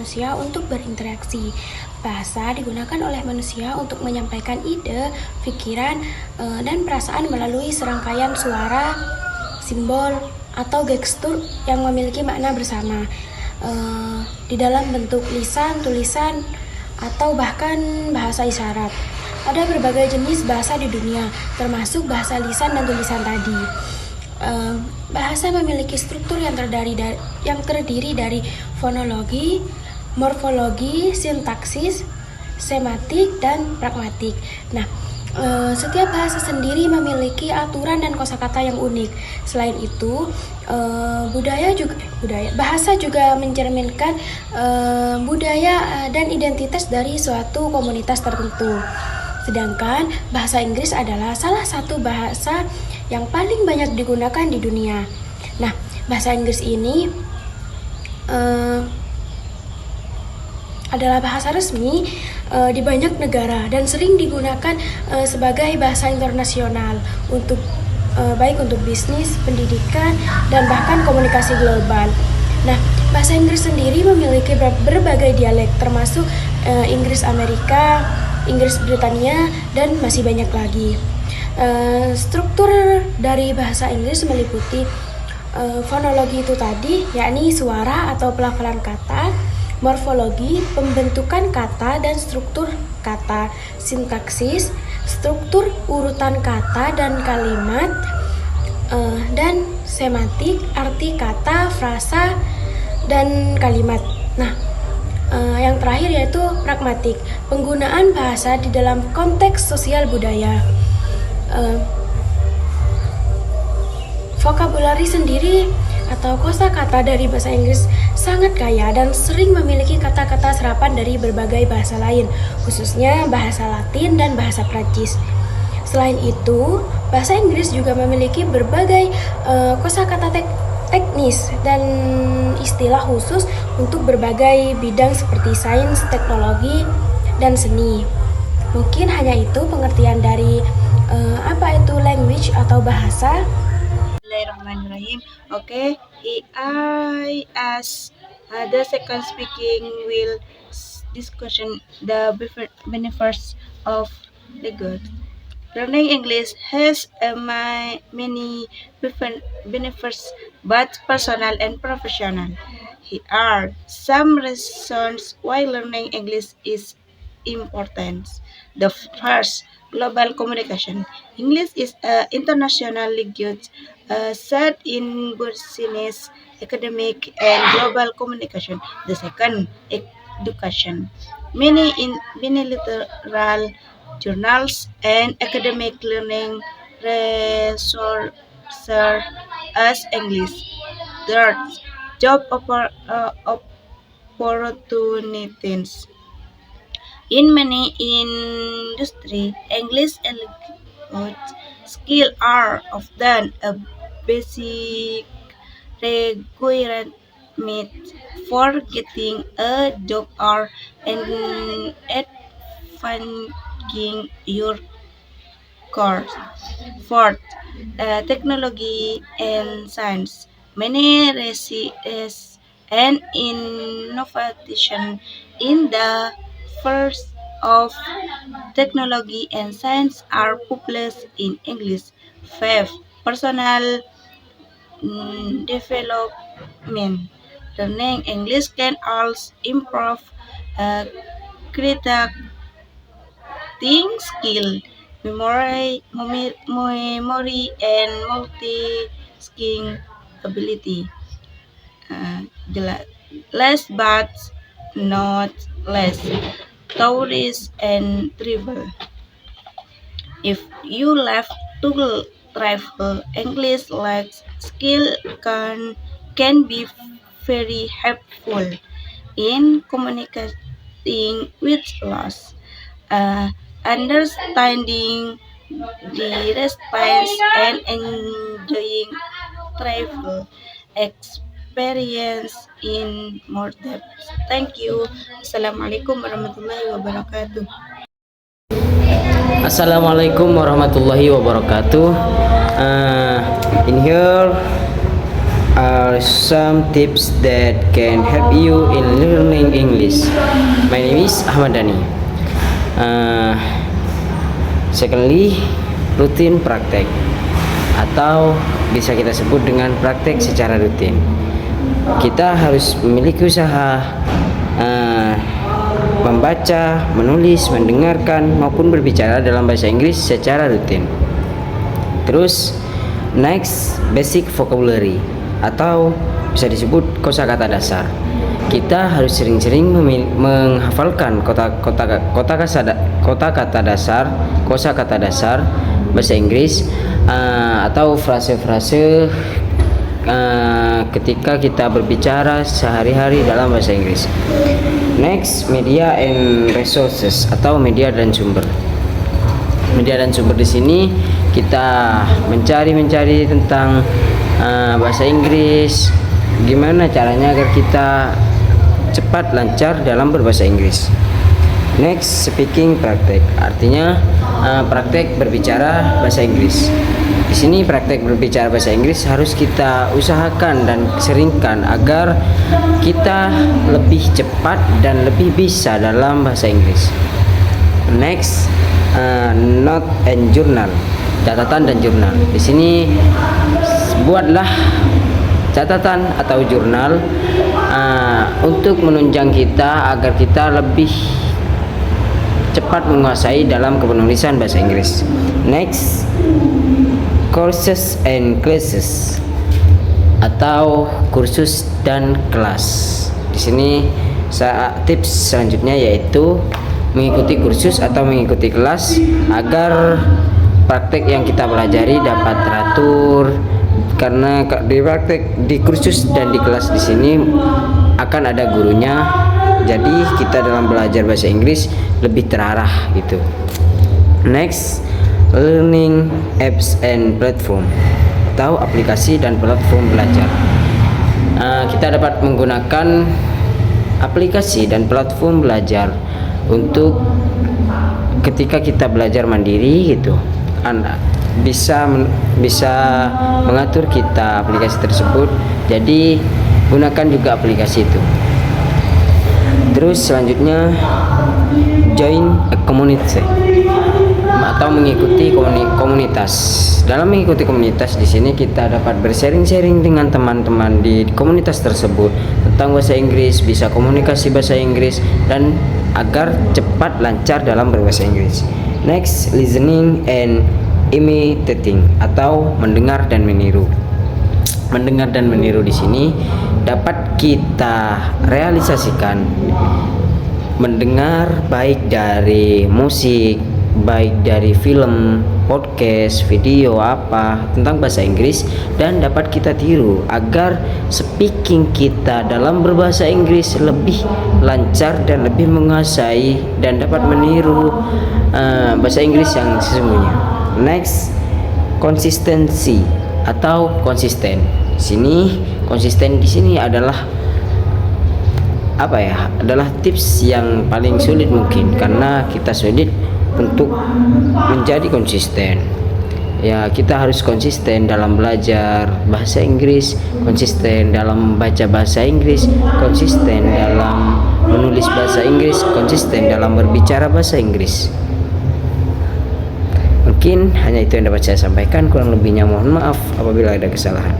manusia untuk berinteraksi. Bahasa digunakan oleh manusia untuk menyampaikan ide, pikiran, dan perasaan melalui serangkaian suara, simbol, atau gestur yang memiliki makna bersama. Di dalam bentuk lisan, tulisan, atau bahkan bahasa isyarat. Ada berbagai jenis bahasa di dunia, termasuk bahasa lisan dan tulisan tadi. Bahasa memiliki struktur yang terdiri dari fonologi, morfologi, sintaksis, sematik, dan pragmatik. Nah, setiap bahasa sendiri memiliki aturan dan kosakata yang unik. Selain itu, bahasa juga mencerminkan budaya dan identitas dari suatu komunitas tertentu. Sedangkan bahasa Inggris adalah salah satu bahasa yang paling banyak digunakan di dunia. Nah, bahasa Inggris ini adalah bahasa resmi di banyak negara dan sering digunakan sebagai bahasa internasional baik untuk bisnis, pendidikan, dan bahkan komunikasi global. Nah, bahasa Inggris sendiri memiliki berbagai dialek, termasuk Inggris Amerika, Inggris Britania, dan masih banyak lagi. Struktur dari bahasa Inggris meliputi fonologi itu tadi, yakni suara atau pelafalan kata, morfologi, pembentukan kata dan struktur kata, sintaksis, struktur urutan kata dan kalimat, dan semantik, arti kata, frasa, dan kalimat. Nah, yang terakhir yaitu pragmatik, penggunaan bahasa di dalam konteks sosial budaya. Vokabulari sendiri atau kosakata dari bahasa Inggris sangat kaya dan sering memiliki kata-kata serapan dari berbagai bahasa lain, khususnya bahasa Latin dan bahasa Prancis. Selain itu, bahasa Inggris juga memiliki berbagai kosakata teknis dan istilah khusus untuk berbagai bidang seperti sains, teknologi, dan seni. Mungkin hanya itu pengertian dari apa itu language atau bahasa. Bismillahirrahmanirrahim. Okay, I ask the second speaking will discussion the benefits of language. Learning English has many benefits, both personal and professional. Here are some reasons why learning English is important. The first, global communication. English is an international language set in business, academic, and global communication. The second, education. Many literal journals and academic learning resources as English. Third, job opportunities. In many industries, English and language skills are often a basic requirement for getting a job or advancing your course. Fourth, technology and science. Many research and innovation in the fields of technology and science are published in English. Fifth, personal development. Learning English can also improve uh, critical thinking skill, memory and multi-tasking ability. Last but not least, tourists and travel. If you love to travel, English like skill can be very helpful in communicating with others, understanding the response and enjoying travel experience in more depth. Thank you. Assalamualaikum warahmatullahi wabarakatuh. Assalamualaikum warahmatullahi wabarakatuh. In here are some tips that can help you in learning English. My name is Ahmad Dhani. Secondly, rutin praktek atau bisa kita sebut dengan praktek secara rutin. Kita harus memiliki usaha membaca, menulis, mendengarkan maupun berbicara dalam bahasa Inggris secara rutin. Terus next, basic vocabulary atau bisa disebut kosakata dasar. Kita harus sering-sering menghafalkan kosakata dasar bahasa Inggris atau frase-frase ketika kita berbicara sehari-hari dalam bahasa Inggris. Next, media and resources atau media dan sumber. Media dan sumber di sini kita mencari tentang bahasa Inggris, gimana caranya agar kita cepat lancar dalam berbahasa Inggris. Next, speaking praktek, artinya praktek berbicara bahasa Inggris. Di sini praktek berbicara bahasa Inggris harus kita usahakan dan seringkan agar kita lebih cepat dan lebih bisa dalam bahasa Inggris. Next, note and journal, catatan dan jurnal. Di sini buatlah catatan atau jurnal untuk menunjang kita agar kita lebih cepat menguasai dalam kepenulisan bahasa Inggris. Next, courses and classes atau kursus dan kelas. Di sini tips selanjutnya yaitu mengikuti kursus atau mengikuti kelas agar praktek yang kita pelajari dapat teratur, karena di kursus dan di kelas di sini akan ada gurunya, jadi kita dalam belajar bahasa Inggris lebih terarah gitu. Next, learning apps and platform atau aplikasi dan platform belajar. Kita dapat menggunakan aplikasi dan platform belajar untuk ketika kita belajar mandiri gitu. Bisa mengatur kita aplikasi tersebut, jadi gunakan juga aplikasi itu. Terus selanjutnya, join a community atau mengikuti komunitas. Dalam mengikuti komunitas di sini kita dapat bersharing-sharing dengan teman-teman di komunitas tersebut tentang bahasa Inggris, bisa komunikasi bahasa Inggris dan agar cepat lancar dalam berbahasa Inggris. Next, listening and imitating atau mendengar dan meniru. Mendengar dan meniru di sini dapat kita realisasikan. Mendengar baik dari musik, baik dari film, podcast, video apa tentang bahasa Inggris, dan dapat kita tiru agar speaking kita dalam berbahasa Inggris lebih lancar dan lebih menguasai dan dapat meniru bahasa Inggris yang sesungguhnya. Next, konsistensi atau konsisten. Konsisten di sini adalah adalah tips yang paling sulit mungkin, karena kita sulit untuk menjadi konsisten. Ya, kita harus konsisten dalam belajar bahasa Inggris, konsisten dalam membaca bahasa Inggris, konsisten dalam menulis bahasa Inggris, konsisten dalam berbicara bahasa Inggris. Mungkin hanya itu yang dapat saya sampaikan, kurang lebihnya mohon maaf apabila ada kesalahan.